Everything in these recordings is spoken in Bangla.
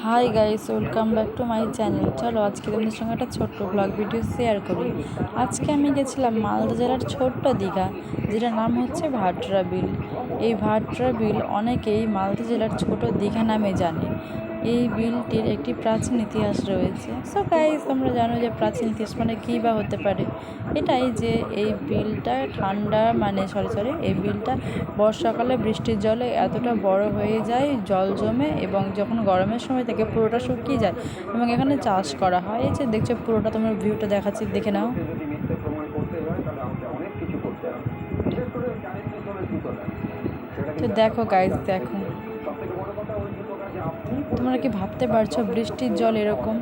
Hi guys, welcome back to my channel. চলো আজকে তোমাদের সঙ্গে একটা ছোট্ট ব্লগ ভিডিও শেয়ার করি। আজকে আমি গেছিলাম মালদা জেলার ছোট্ট দীঘা, যেটার নাম হচ্ছে ভাটরা বিল। এই ভাটরা বিল অনেকেই মালদা জেলার ছোট দীঘা নামে জানে। এই বিলটির একটি প্রাচীন ইতিহাস রয়েছে। সো গাইস, তোমরা জানো যে প্রাচীন ইতিহাস মানে কী বা হতে পারে। এটাই যে এই বিলটা ঠান্ডা সরি এই বিলটা বর্ষাকালে বৃষ্টির জলে এতটা বড় হয়ে যায়, জল জমে, এবং যখন গরমের সময় থেকে পুরোটা শুকিয়ে যায় এবং এখানে চাষ করা হয়। এই যে দেখছো পুরোটা, তোমার ভিউটা দেখাচ্ছি, দেখে নাও। তো দেখো গাইস, দেখো তোমরা কি ভাবতে পারছো বৃষ্টির জল এরকম?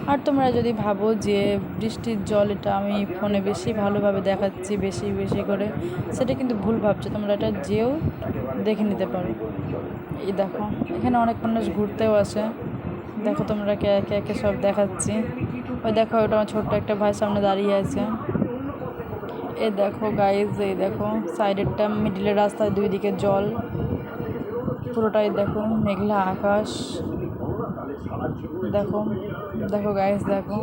আর তোমরা যদি ভাবো যে বৃষ্টির জল এটা আমি ফোনে বেশি ভালোভাবে দেখাচ্ছি বেশি বেশি করে, সেটা কিন্তু ভুল ভাবছো। তোমরা এটা যেও দেখে নিতে পারো। এই দেখো, এখানে অনেক মানুষ ঘুরতেও আসে। দেখো তোমরা একে একে সব দেখাচ্ছি। ওই দেখো, ওটা আমার ছোট্ট একটা ভাই সামনে দাঁড়িয়ে আছে। এই দেখো গাইজ, এই দেখো সাইডেরটা মিডিলের রাস্তায় দুই দিকে জল, পুরোটাই দেখো মেঘলা আকাশ। দেখো দেখো গাইজ, দেখো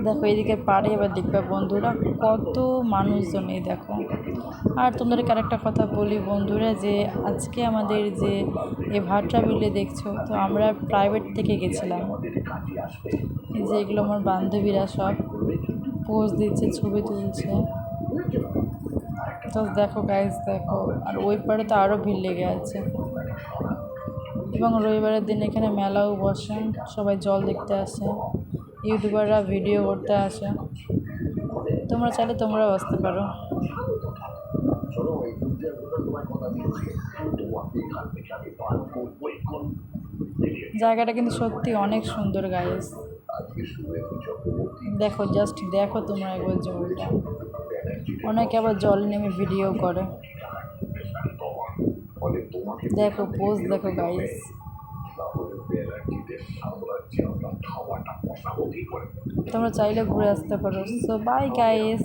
দেখো এদিকে পাড়ে এবার দেখবে বন্ধুরা কত মানুষজন, এই দেখো। আর তোমাদেরকে আরেকটা কথা বলি বন্ধুরা, যে আজকে আমাদের যে এই ভাটরা বিলে দেখছো, তো আমরা প্রাইভেট থেকে গেছিলাম। এই যে এগুলো আমার বান্ধবীরা সব পোজ দিচ্ছে, ছবি তুলছে। তো দেখো গাইজ, দেখো। আর ওই পারে তো আরও ভিড় লেগে আছে। এবং রবিবারের দিন এখানে মেলাও বসে, সবাই জল দেখতে আসে, ইউটিউবাররা ভিডিও করতে আসে। তোমরা চাইলে তোমরাও আসতে পারো। জায়গাটা কিন্তু সত্যি অনেক সুন্দর গাইস। দেখো, জাস্ট দেখো তোমরা একবার জলটা। অনেকে আবার জল নেমে ভিডিও করে। দেখো পোজ, দেখো গাইস। তোমরা চাইলে ঘুরে আসতে পারো। So bye guys.